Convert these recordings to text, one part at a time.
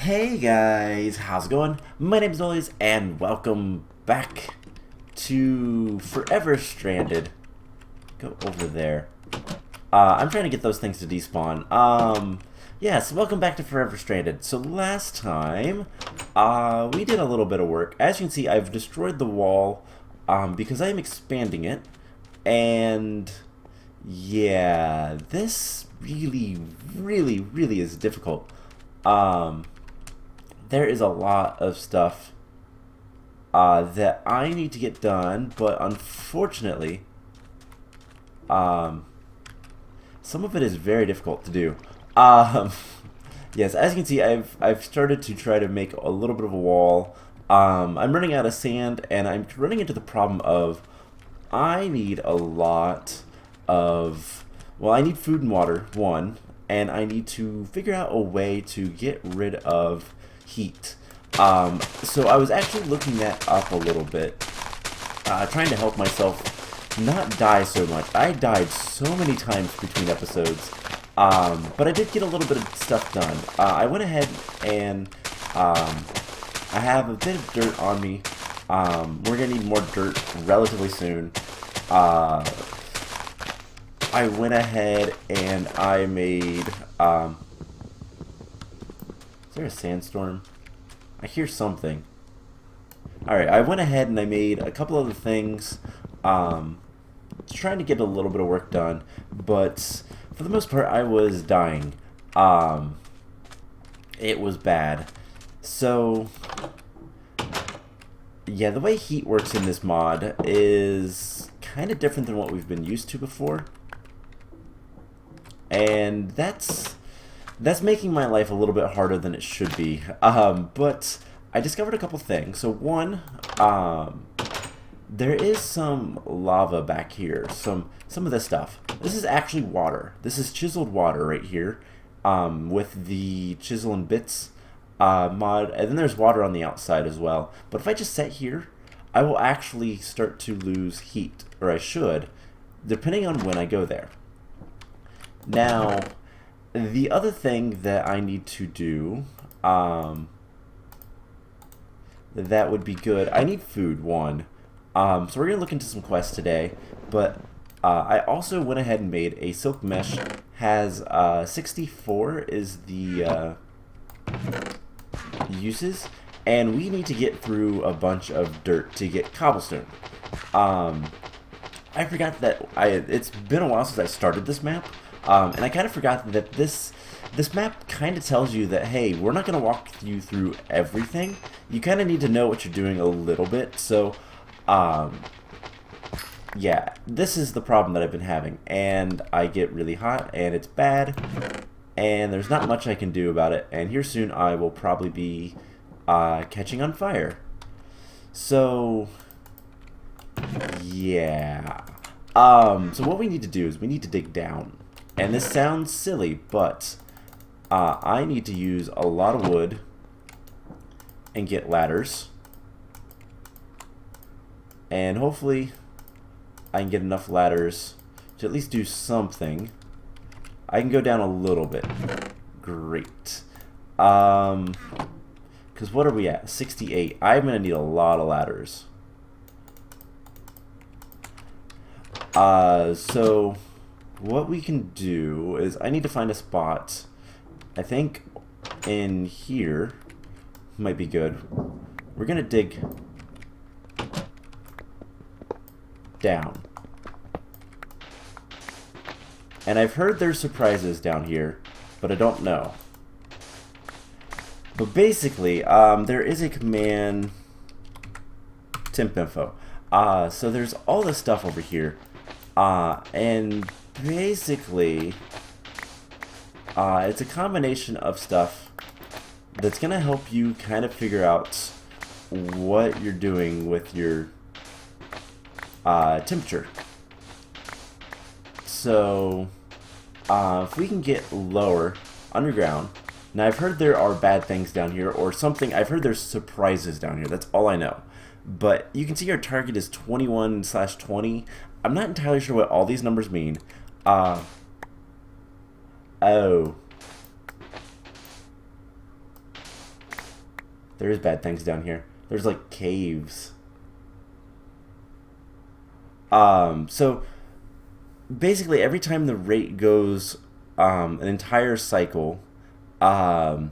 Hey guys, how's it going? My name is Noise, and welcome back to Forever Stranded. Go over there. I'm trying to get those things to despawn. Yes, welcome back to Forever Stranded. So last time, we did a little bit of work. As you can see, I've destroyed the wall, because I am expanding it. And, yeah, this really is difficult. There is a lot of stuff that I need to get done, but unfortunately, some of it is very difficult to do. Yes, as you can see, I've started to try to make a little bit of a wall. I'm running out of sand, and I'm running into the problem of I need a lot of, well, I need food and water, one, and I need to figure out a way to get rid of heat. So I was actually looking that up a little bit, trying to help myself not die so much. I died so many times between episodes, but I did get a little bit of stuff done. I went ahead and I have a bit of dirt on me. We're gonna need more dirt relatively soon. I went ahead and I made, is there a sandstorm? I hear something. Alright, I went ahead and I made a couple other things, trying to get a little bit of work done, but for the most part I was dying. It was bad. So, yeah, the way heat works in this mod is kind of different than what we've been used to before. And that's making my life a little bit harder than it should be. But I discovered a couple things. So one, there is some lava back here. Some of this stuff. This is actually water. This is chiseled water right here, with the chisel and bits mod. And then there's water on the outside as well. But if I just sit here, I will actually start to lose heat, or I should, depending on when I go there. Now, the other thing that I need to do, that would be good, I need food, one. So we're going to look into some quests today, but I also went ahead and made a silk mesh. Has 64 is the uses, and we need to get through a bunch of dirt to get cobblestone. I forgot that it's been a while since I started this map. And I kind of forgot that this map kind of tells you that, hey, we're not going to walk you through everything. You kind of need to know what you're doing a little bit. So, yeah, this is the problem that I've been having. And I get really hot, and it's bad. And there's not much I can do about it. And here soon I will probably be catching on fire. So, yeah. So what we need to do is we need to dig down. And this sounds silly, but I need to use a lot of wood and get ladders. And hopefully I can get enough ladders to at least do something. I can go down a little bit. Great. Because what are we at? 68. I'm going to need a lot of ladders. So what we can do is I need to find a spot. I think in here might be good. We're gonna dig down. And I've heard there's surprises down here, but I don't know. But basically, there is a command temp info. So there's all this stuff over here. And basically, it's a combination of stuff that's going to help you kind of figure out what you're doing with your temperature. So, if we can get lower, underground. Now, I've heard there are bad things down here, or something. I've heard there's surprises down here. That's all I know. But you can see our target is 21/20. I'm not entirely sure what all these numbers mean. Oh. There is bad things down here. There's like caves. So basically every time the rate goes an entire cycle, the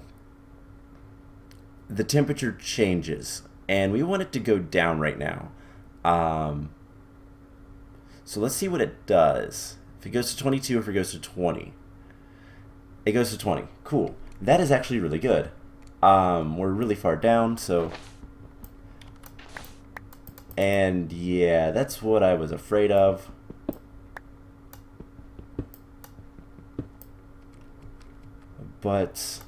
temperature changes, and we want it to go down right now. So let's see what it does. If it goes to 22, if it goes to 20. It goes to 20. Cool. That is actually really good. We're really far down, so... And yeah, that's what I was afraid of. But...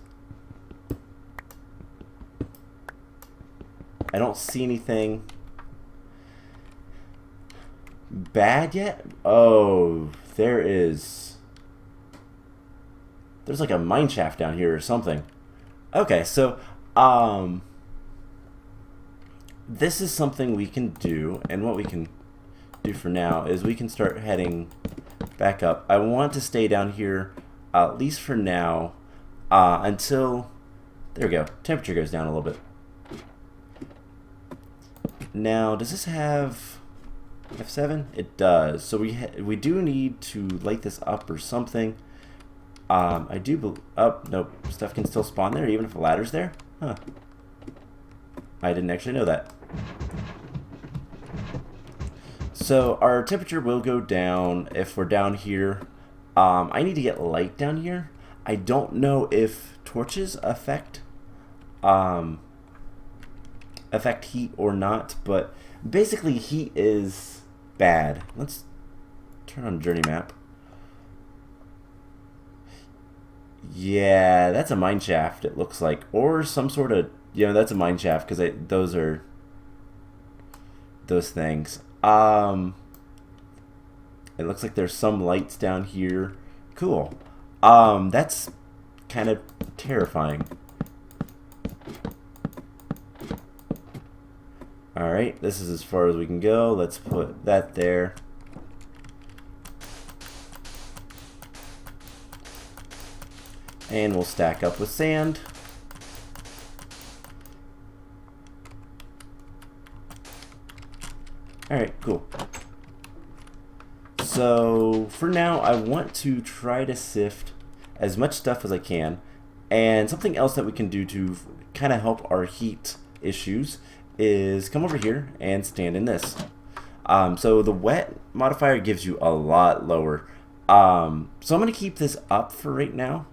I don't see anything bad yet. Oh, there's like a mine shaft down here or something. Okay, so this is something we can do, and what we can do for now is we can start heading back up. I want to stay down here at least for now until, there we go, temperature goes down a little bit. Now, does this have F7? It does. So we do need to light this up or something. I do nope, stuff can still spawn there even if a ladder's there. Huh. I didn't actually know that. So our temperature will go down if we're down here. I need to get light down here. I don't know if torches affect heat or not, but basically heat is bad. Let's turn on journey map. Yeah, that's a mine shaft, it looks like, or some sort of, that's a mine shaft, because those are those things. It looks like there's some lights down here. Cool. That's kind of terrifying. Alright, this is as far as we can go. Let's put that there. And we'll stack up with sand. Alright, cool. So, for now, I want to try to sift as much stuff as I can. And something else that we can do to kind of help our heat issues is come over here and stand in this. So the wet modifier gives you a lot lower. So I'm going to keep this up for right now.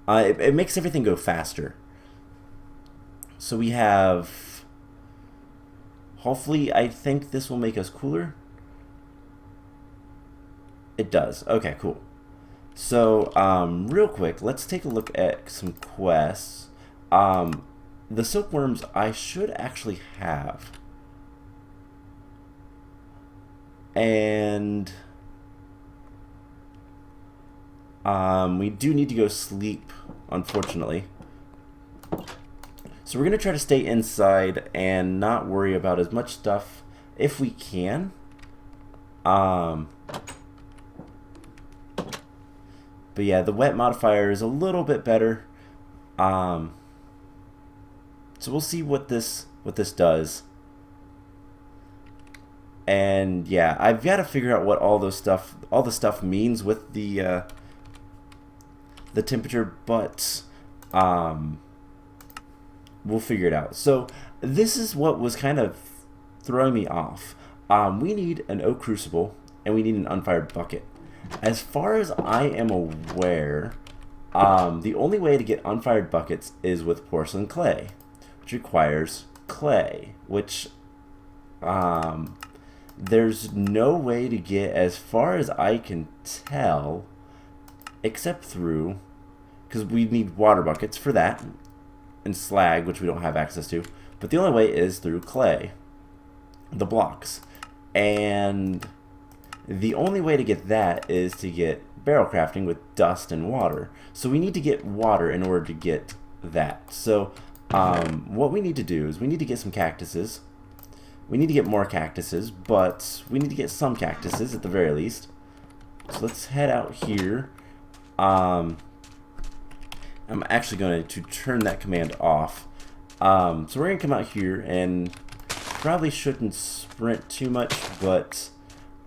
It makes everything go faster. So we have, hopefully, I think this will make us cooler. It does. Okay, cool. So real quick, let's take a look at some quests. The silkworms I should actually have. And we do need to go sleep, unfortunately. So we're going to try to stay inside and not worry about as much stuff if we can. But yeah, the wet modifier is a little bit better. So we'll see what this does. And yeah, I've got to figure out what all the stuff means with the temperature, but we'll figure it out. So this is what was kind of throwing me off. We need an oak crucible and we need an unfired bucket. As far as I am aware, the only way to get unfired buckets is with porcelain clay, which requires clay, which there's no way to get, as far as I can tell, except through, because we need water buckets for that, and slag, which we don't have access to, but the only way is through clay, the blocks. And the only way to get that is to get barrel crafting with dust and water. So we need to get water in order to get that. So what we need to do is we need to get some cactuses. We need to get more cactuses, but we need to get some cactuses at the very least. So let's head out here. I'm actually going to turn that command off So we're going to come out here and probably shouldn't sprint too much, but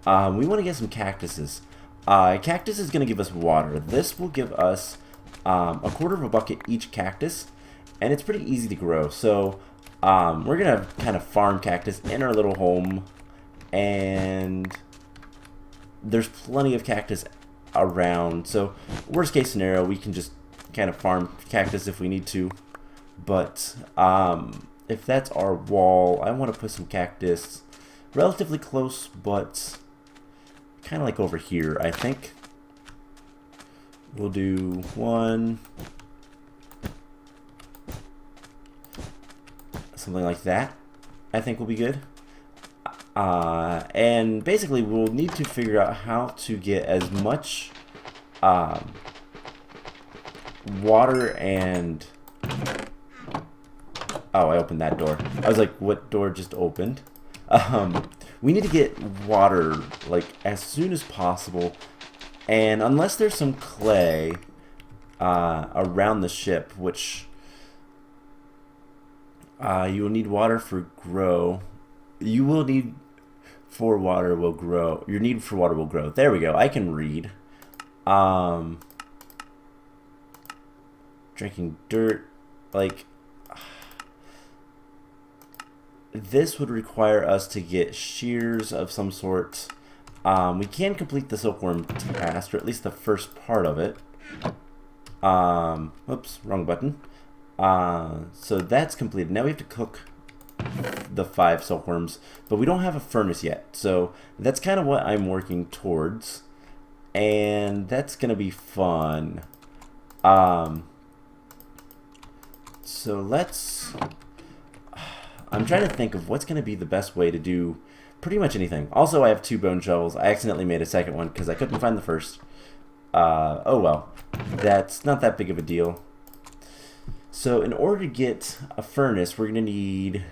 we want to get some cactuses. Cactus is going to give us water. This will give us a quarter of a bucket each cactus, and it's pretty easy to grow. So we're going to kind of farm cactus in our little home, and there's plenty of cactus around. So worst case scenario, we can just kind of farm cactus if we need to. But if that's our wall, I want to put some cactus relatively close, but kind of like over here. I think we'll do one, something like that. I think will be good. And basically we'll need to figure out how to get as much water and... Oh, I opened that door. I was like, what door just opened? We need to get water like as soon as possible, and unless there's some clay around the ship, which you will need water for grow. You will need for water will grow. Your need for water will grow. There we go. I can read. Drinking dirt, like. This would require us to get shears of some sort. We can complete the silkworm task, or at least the first part of it. Oops, wrong button. So that's completed. Now we have to cook the 5 silkworms, but we don't have a furnace yet. So that's kind of what I'm working towards, and that's going to be fun. So let's... I'm trying to think of what's going to be the best way to do pretty much anything. Also, I have 2 bone shovels. I accidentally made a second one because I couldn't find the first. Oh well. That's not that big of a deal. So in order to get a furnace, we're going to need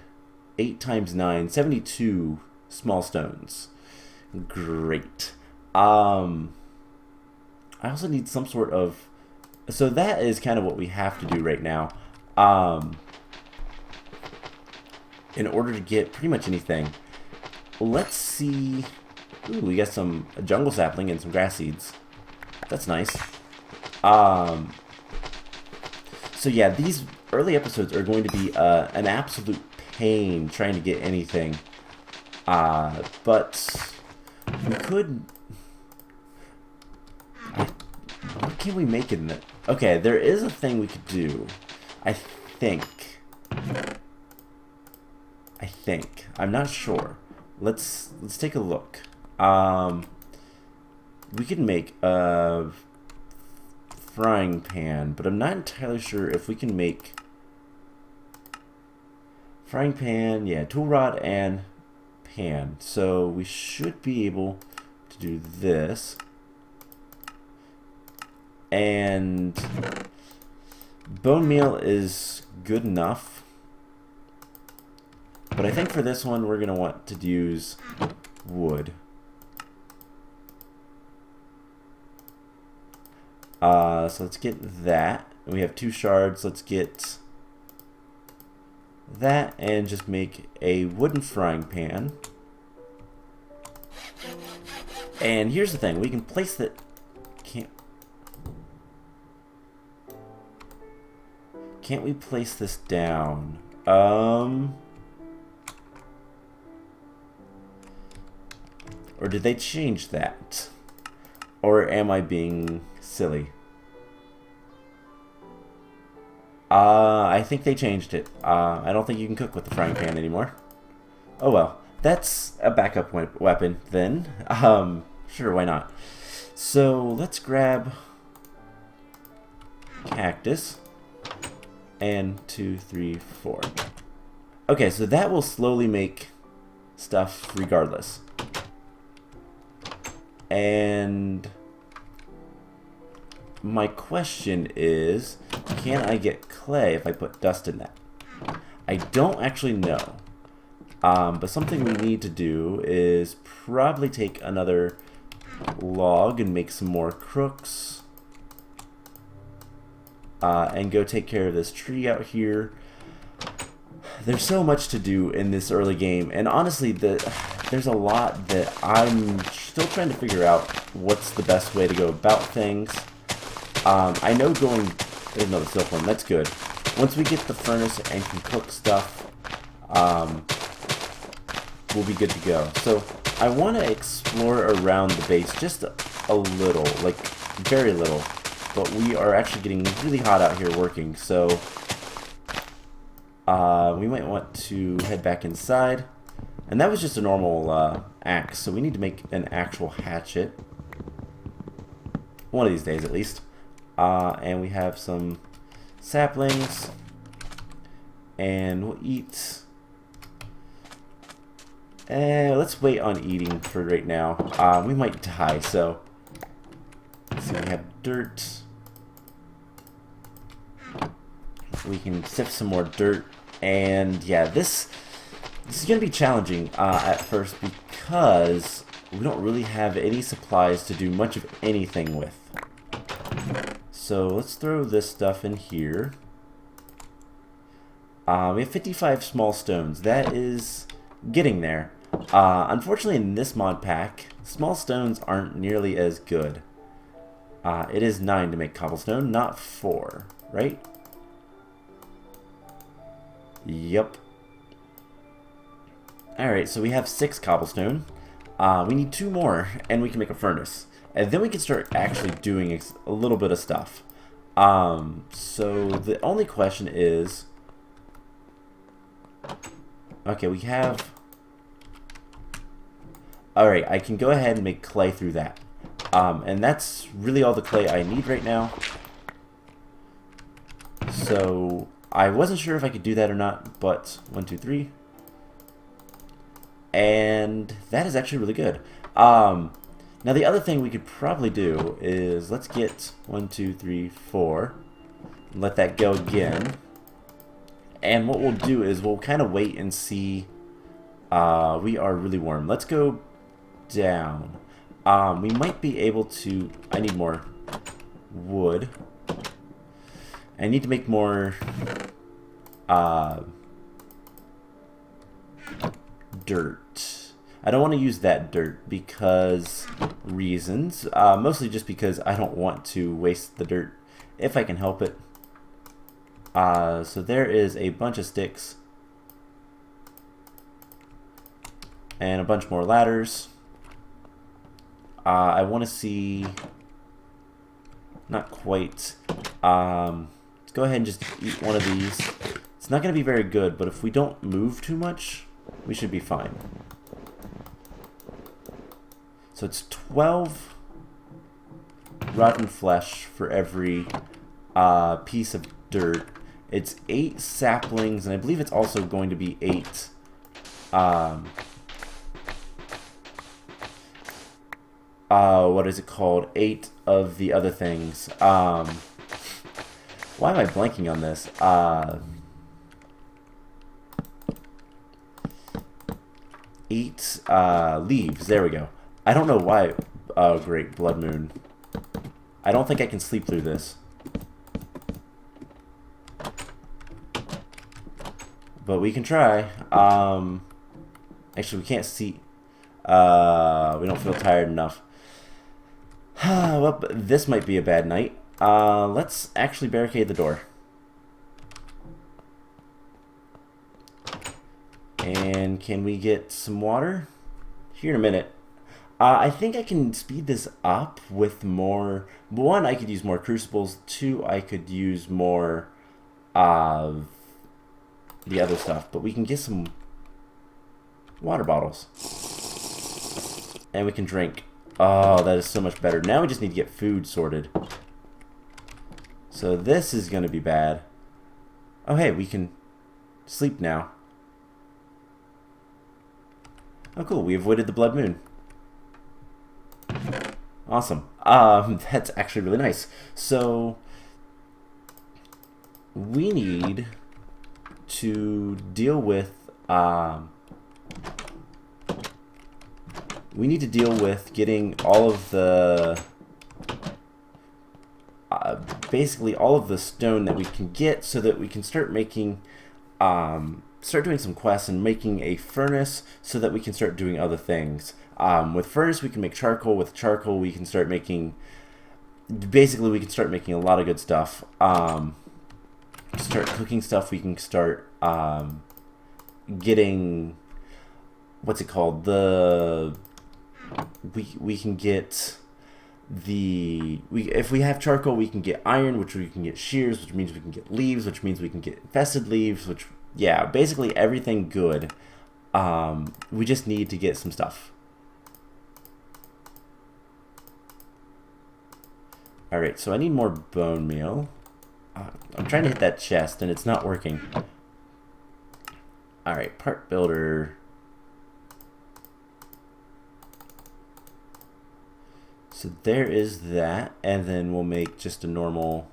8 times 9, 72 small stones. Great. I also need some sort of... So that is kind of what we have to do right now. In order to get pretty much anything. Let's see. Ooh, we got some jungle sapling and some grass seeds. That's nice. So yeah, these early episodes are going to be an absolute pain trying to get anything. But we could... What can we make in it? Okay, there is a thing we could do. I think. I'm not sure. Let's take a look. We could make a frying pan, but I'm not entirely sure if we can make frying pan, yeah, tool rod and pan. So we should be able to do this. And bone meal is good enough. But I think for this one, we're going to want to use wood. So let's get that. We have 2 shards. Let's get that and just make a wooden frying pan. And here's the thing. We can place that... Can't we place this down? Or did they change that? Or am I being silly? I think they changed it. I don't think you can cook with the frying pan anymore. Oh well. That's a backup weapon then. Sure, why not? So let's grab cactus. And 2, 3, 4. Okay, so that will slowly make stuff regardless. And my question is, can I get clay if I put dust in that? I don't actually know. But something we need to do is probably take another log and make some more crooks. And go take care of this tree out here. There's so much to do in this early game, and honestly, there's a lot that I'm still trying to figure out what's the best way to go about things. I know there's another silkworm, that's good. Once we get the furnace and can cook stuff, we'll be good to go. So I want to explore around the base just a little, like very little, but we are actually getting really hot out here working, so we might want to head back inside. And that was just a normal axe, so we need to make an actual hatchet. One of these days, at least. And we have some saplings. And we'll eat. Let's wait on eating for right now. We might die, so... Let's see, we have dirt. We can sift some more dirt. And yeah, this is going to be challenging at first because we don't really have any supplies to do much of anything with. So let's throw this stuff in here. We have 55 small stones. That is getting there. Unfortunately, in this mod pack, small stones aren't nearly as good. It is 9 to make cobblestone, not 4, right? Yep. Alright, so we have 6 cobblestone. We need 2 more, and we can make a furnace. And then we can start actually doing a little bit of stuff. So the only question is... Okay, we have... Alright, I can go ahead and make clay through that. And that's really all the clay I need right now. So... I wasn't sure if I could do that or not, but 1, 2, 3. And that is actually really good. Now the other thing we could probably do is let's get 1, 2, 3, 4. Let that go again. And what we'll do is we'll kind of wait and see. We are really warm. Let's go down. We might be able to... I need more wood. I need to make more dirt. I don't want to use that dirt because reasons. Mostly just because I don't want to waste the dirt if I can help it. So there is a bunch of sticks. And a bunch more ladders. I want to see... Not quite... Let's go ahead and just eat one of these. It's not going to be very good, but if we don't move too much, we should be fine. So it's 12 rotten flesh for every piece of dirt. It's 8 saplings, and I believe it's also going to be 8 what is it called? 8 of the other things. Why am I blanking on this? 8 leaves. There we go. I don't know why. Oh, great. Blood moon. I don't think I can sleep through this. But we can try. Actually, we can't see. We don't feel tired enough. Well, this might be a bad night. Let's actually barricade the door. And can we get some water? Here in a minute. I think I can speed this up with more... 1, I could use more crucibles. 2, I could use more of the other stuff. But we can get some water bottles. And we can drink. Oh, that is so much better. Now we just need to get food sorted. So this is going to be bad. Oh, hey, we can sleep now. Oh, cool. We avoided the blood moon. Awesome. That's actually really nice. So we need to deal with getting all of the basically all of the stone that we can get so that we can start making start doing some quests and making a furnace so that we can start doing other things. With furnace, we can make charcoal. With charcoal, we can start making... Basically, we can start making a lot of good stuff. Start cooking stuff. We can start getting... What's it called? We can get... if we have charcoal, we can get iron, which we can get shears, which means we can get leaves, which means we can get infested leaves, which, yeah, basically everything good. We just need to get some stuff. Alright, so I need more bone meal. I'm trying to hit that chest and it's not working. Alright, part builder. So there is that, and then we'll make just a normal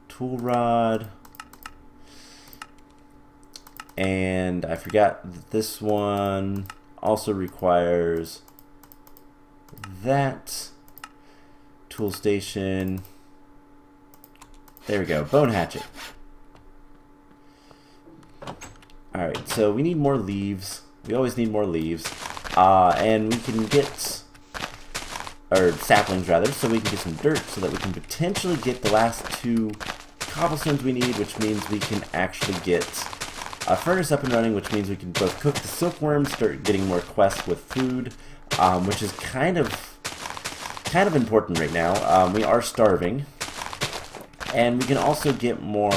tool rod. And I forgot that this one also requires that tool station. There we go, bone hatchet. Alright, so we need more leaves. We always need more leaves. And we can get... or saplings rather, so we can get some dirt so that we can potentially get the last 2 cobblestones we need, which means we can actually get a furnace up and running, which means we can both cook the silkworms, start getting more quests with food, which is kind of important right now. We are starving, and we can also get more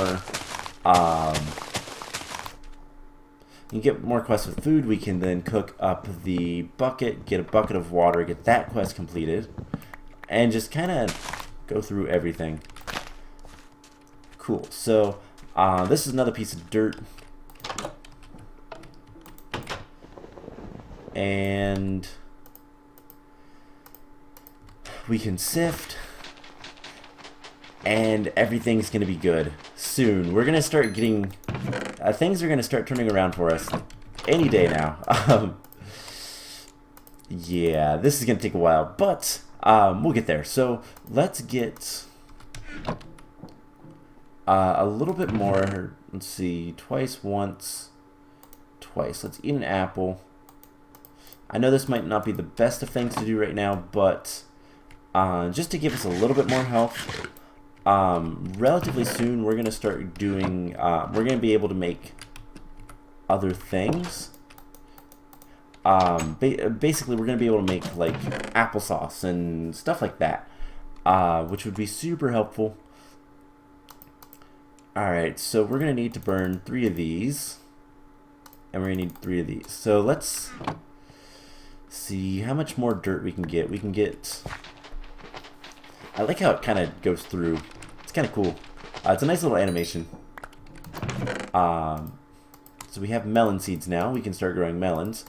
you get more quests with food. We can then cook up the bucket, get a bucket of water, get that quest completed, and just kind of go through everything. Cool. So this is another piece of dirt, and we can sift, and everything's gonna be good soon. We're gonna start getting things are gonna start turning around for us any day now. Yeah, this is gonna take a while, but we'll get there. So let's get a little bit more. Let's see, twice, once, twice. Let's eat an apple. I know this might not be the best of things to do right now, but just to give us a little bit more health. Relatively soon we're gonna start doing we're gonna be able to make other things. Basically we're gonna be able to make like applesauce and stuff like that, which would be super helpful. Alright, so we're gonna need to burn 3 of these, and we're gonna need 3 of these. So let's see how much more dirt we can get. We can get... I like how it kind of goes through. It's kind of cool. It's a nice little animation. So we have melon seeds now. We can start growing melons.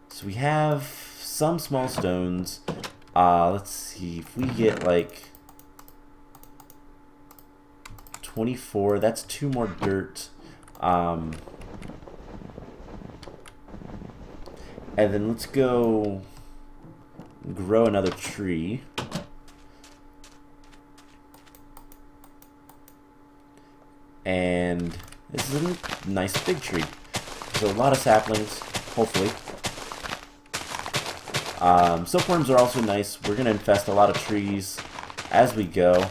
So we have some small stones. Let's see if we get like 24. That's 2 more dirt. And then let's go grow another tree. And this is a nice big tree. So a lot of saplings, hopefully. Silkworms are also nice. We're going to infest a lot of trees as we go.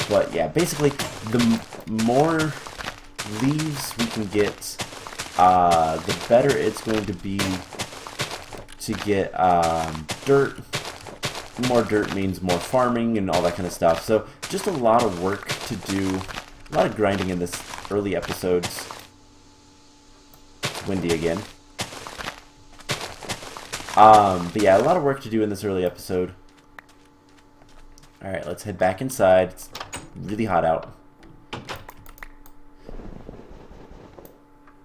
But yeah, basically, the more leaves we can get, the better it's going to be to get dirt. More dirt means more farming and all that kind of stuff. So just a lot of work to do, a lot of grinding in this early episodes. It's windy again. But yeah, a lot of work to do in this early episode. Alright, let's head back inside. It's really hot out.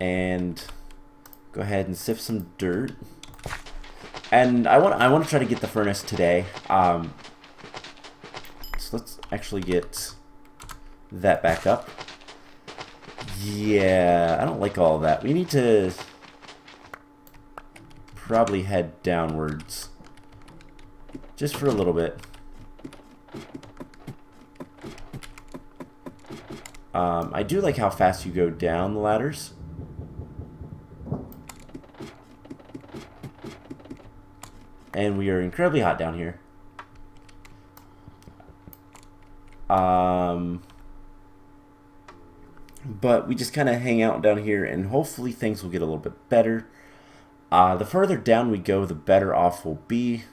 And go ahead and sift some dirt. And I want to try to get the furnace today. So let's actually get that back up. Yeah, I don't like all of that. We need to probably head downwards just for a little bit. I do like how fast you go down the ladders. And we are incredibly hot down here. But we just kind of hang out down here, and hopefully things will get a little bit better. The further down we go, the better off we'll be.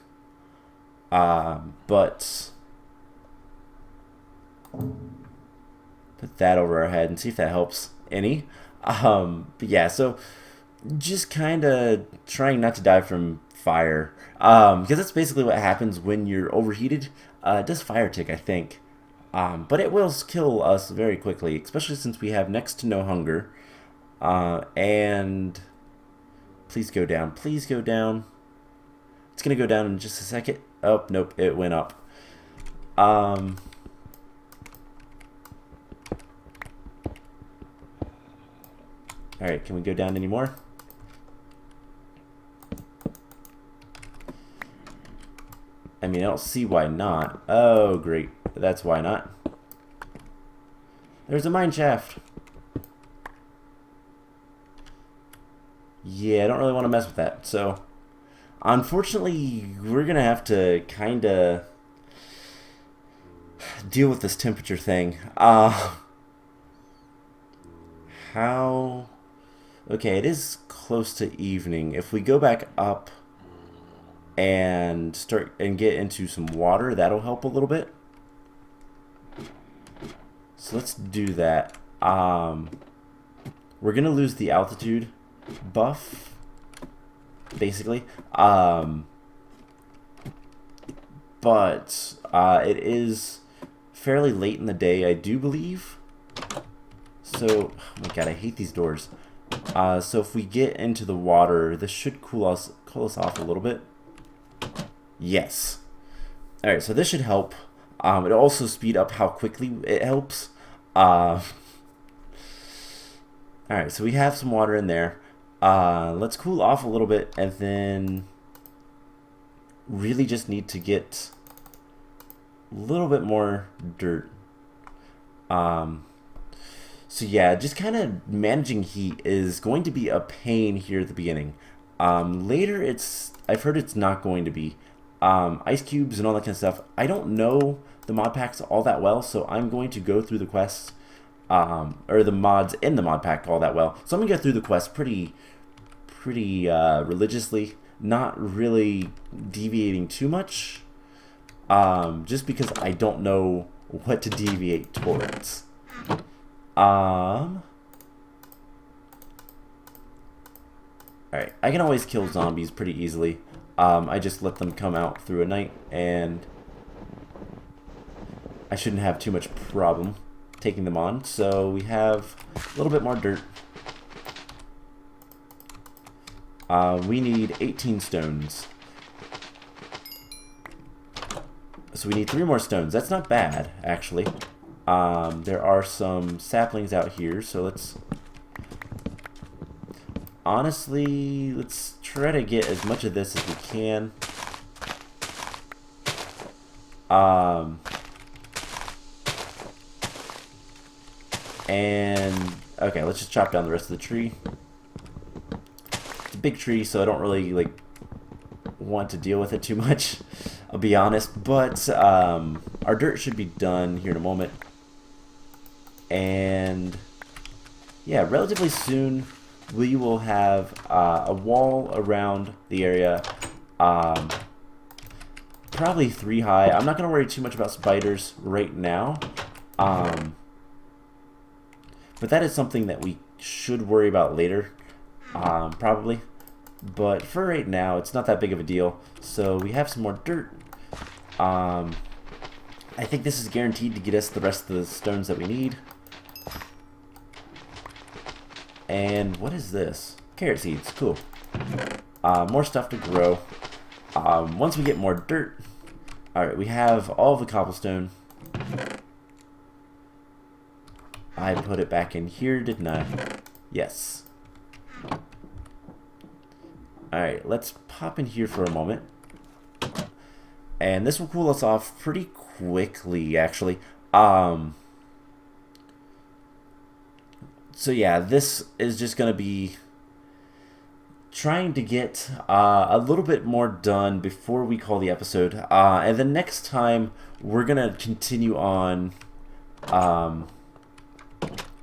But put that over our head and see if that helps any. But yeah, so just kind of trying not to die from fire, because that's basically what happens when you're overheated. It does fire tick, I think. But it will kill us very quickly, especially since we have next to no hunger. And please go down. Please go down. It's going to go down in just a second. Oh, nope, it went up. Alright, can we go down anymore? I mean, I don't see why not. Oh, great. That's why not. There's a mine shaft. Yeah, I don't really want to mess with that. So, unfortunately, we're going to have to kind of deal with this temperature thing. How... Okay, it is close to evening. If we go back up and start and get into some water, that'll help a little bit. So let's do that. We're gonna lose the altitude buff, basically. But it is fairly late in the day, I do believe. So, oh my god, I hate these doors. So if we get into the water, this should cool us off a little bit. Yes. Alright, so this should help. It'll also speed up how quickly it helps. Alright, so we have some water in there. Let's cool off a little bit, and then really just need to get a little bit more dirt. So yeah, just kind of managing heat is going to be a pain here at the beginning. Later, I've heard it's not going to be. Ice cubes and all that kind of stuff. I don't know the mod packs all that well, so I'm going to go through the quests, or the mods in the mod pack all that well. So I'm gonna go through the quests pretty religiously, not really deviating too much, just because I don't know what to deviate towards. Alright, I can always kill zombies pretty easily. I just let them come out through a night, and I shouldn't have too much problem taking them on. So we have a little bit more dirt. We need 18 stones. So we need 3 more stones. That's not bad, actually. There are some saplings out here, so let's... Honestly, let's try to get as much of this as we can. And okay, let's just chop down the rest of the tree. It's a big tree, so I don't really want to deal with it too much. I'll be honest, but our dirt should be done here in a moment. And yeah, relatively soon we will have a wall around the area, probably 3 high. I'm not going to worry too much about spiders right now, but that is something that we should worry about later, probably. But for right now, it's not that big of a deal. So we have some more dirt. I think this is guaranteed to get us the rest of the stones that we need. And what is this? Carrot seeds. Cool. More stuff to grow. Once we get more dirt... Alright, we have all of the cobblestone. I put it back in here, didn't I? Yes. Alright, let's pop in here for a moment. And this will cool us off pretty quickly, actually. So yeah, this is just going to be trying to get a little bit more done before we call the episode. And then next time, we're going to continue on,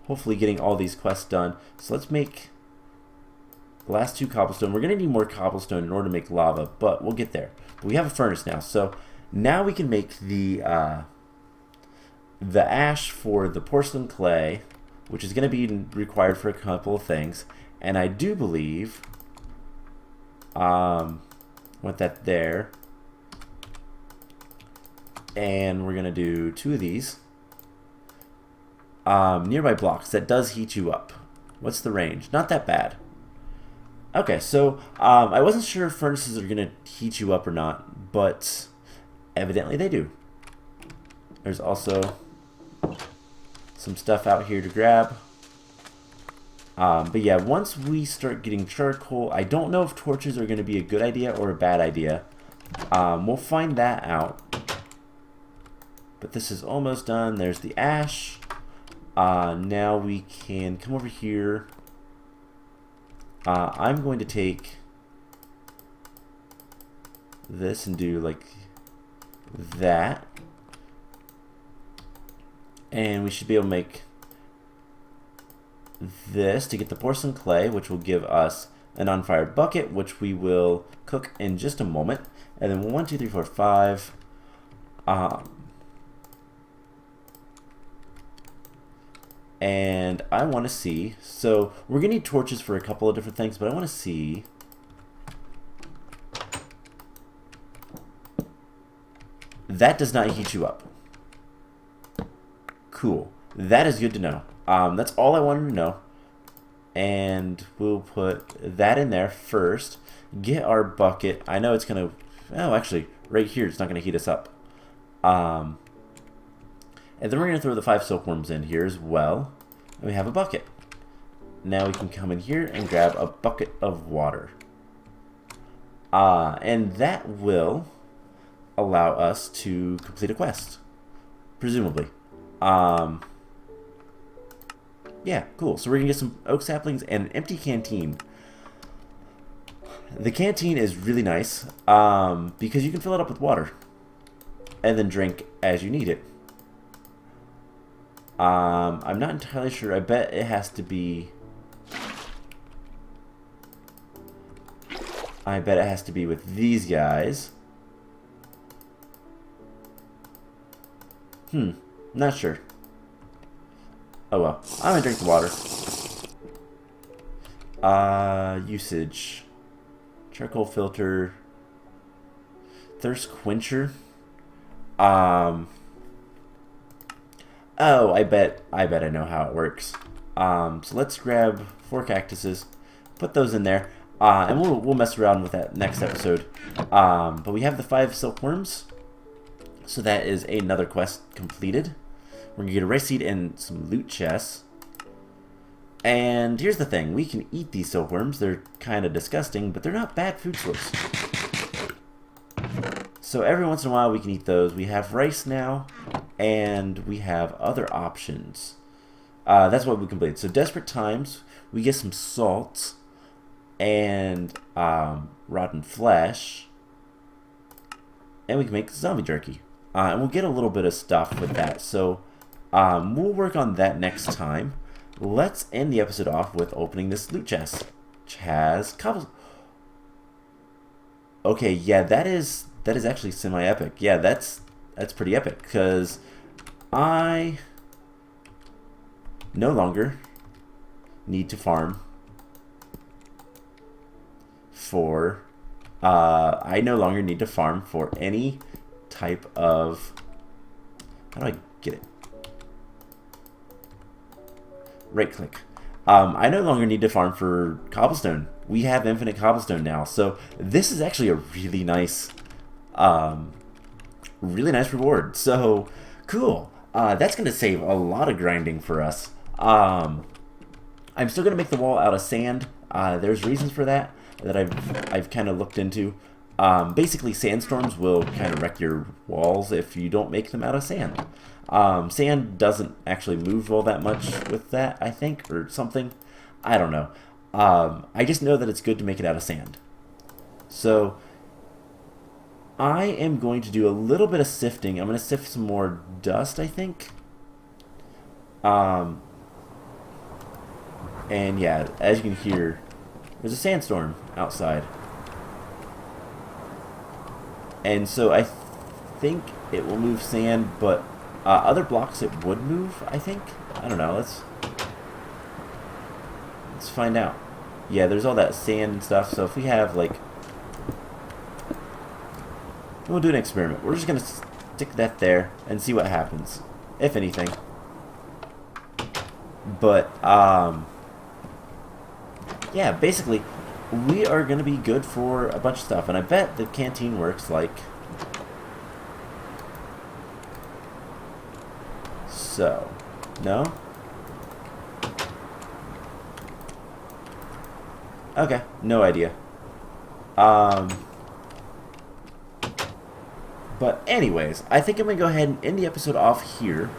hopefully getting all these quests done. So let's make the last 2 cobblestone. We're going to need more cobblestone in order to make lava, but we'll get there. But we have a furnace now, so now we can make the ash for the porcelain clay, which is going to be required for a couple of things. And I do believe, want that there. And we're going to do 2 of these. Nearby blocks, that does heat you up. What's the range? Not that bad. Okay, so I wasn't sure if furnaces are going to heat you up or not, but evidently they do. There's also some stuff out here to grab. But yeah, once we start getting charcoal, I don't know if torches are going to be a good idea or a bad idea. We'll find that out. But this is almost done. There's the ash. Now we can come over here. I'm going to take this and do like that. And we should be able to make this to get the porcelain clay, which will give us an unfired bucket, which we will cook in just a moment. And then 1, 2, 3, 4, 5. And I want to see, so we're going to need torches for a couple of different things, but I want to see. That does not heat you up. Cool. That is good to know. That's all I wanted to know. And we'll put that in there first. Get our bucket. I know it's going to, oh, actually, right here, it's not going to heat us up. And then we're going to throw the 5 silkworms in here as well. And we have a bucket. Now we can come in here and grab a bucket of water. And that will allow us to complete a quest. Presumably. Yeah, cool. So we're going to get some oak saplings and an empty canteen. The canteen is really nice because you can fill it up with water and then drink as you need it. I'm not entirely sure. I bet it has to be... I bet it has to be with these guys. Not sure. Oh well. I'm gonna drink the water. Usage. Charcoal filter. Thirst quencher. Oh, I bet I know how it works. So let's grab 4 cactuses, put those in there, and we'll mess around with that next episode. But we have the 5 silkworms, so that is another quest completed. We're gonna get a rice seed and some loot chests. And here's the thing: we can eat these silkworms. They're kind of disgusting, but they're not bad food source. So every once in a while we can eat those. We have rice now, and we have other options. That's what we completed. So desperate times, we get some salt and rotten flesh, and we can make zombie jerky. And we'll get a little bit of stuff with that. So we'll work on that next time. Let's end the episode off with opening this loot chest, which has cobbles. Okay, yeah, that is actually semi-epic. Yeah, that's pretty epic, because I no longer need to farm for any type of, how do I get it? Right click. I no longer need to farm for cobblestone. We have infinite cobblestone now, so this is actually a really nice reward. So cool. That's going to save a lot of grinding for us. I'm still going to make the wall out of sand. There's reasons for that I've kind of looked into. Basically, sandstorms will kind of wreck your walls if you don't make them out of sand. Sand doesn't actually move all that much with that, I think, or something. I don't know. I just know that it's good to make it out of sand. So I am going to do a little bit of sifting. I'm going to sift some more dust, I think. And yeah, as you can hear, there's a sandstorm outside. And so I think it will move sand, but other blocks it would move, I think. I don't know. Let's find out. Yeah, there's all that sand and stuff. So if we have, like... We'll do an experiment. We're just going to stick that there and see what happens, if anything. But, yeah, basically, we are going to be good for a bunch of stuff. And I bet the canteen works like... So, no? Okay, no idea. But anyways, I think I'm going to go ahead and end the episode off here.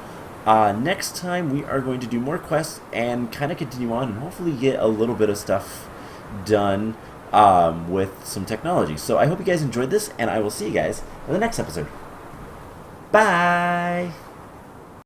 Next time we are going to do more quests and kind of continue on and hopefully get a little bit of stuff done with some technology. So I hope you guys enjoyed this, and I will see you guys in the next episode. Bye!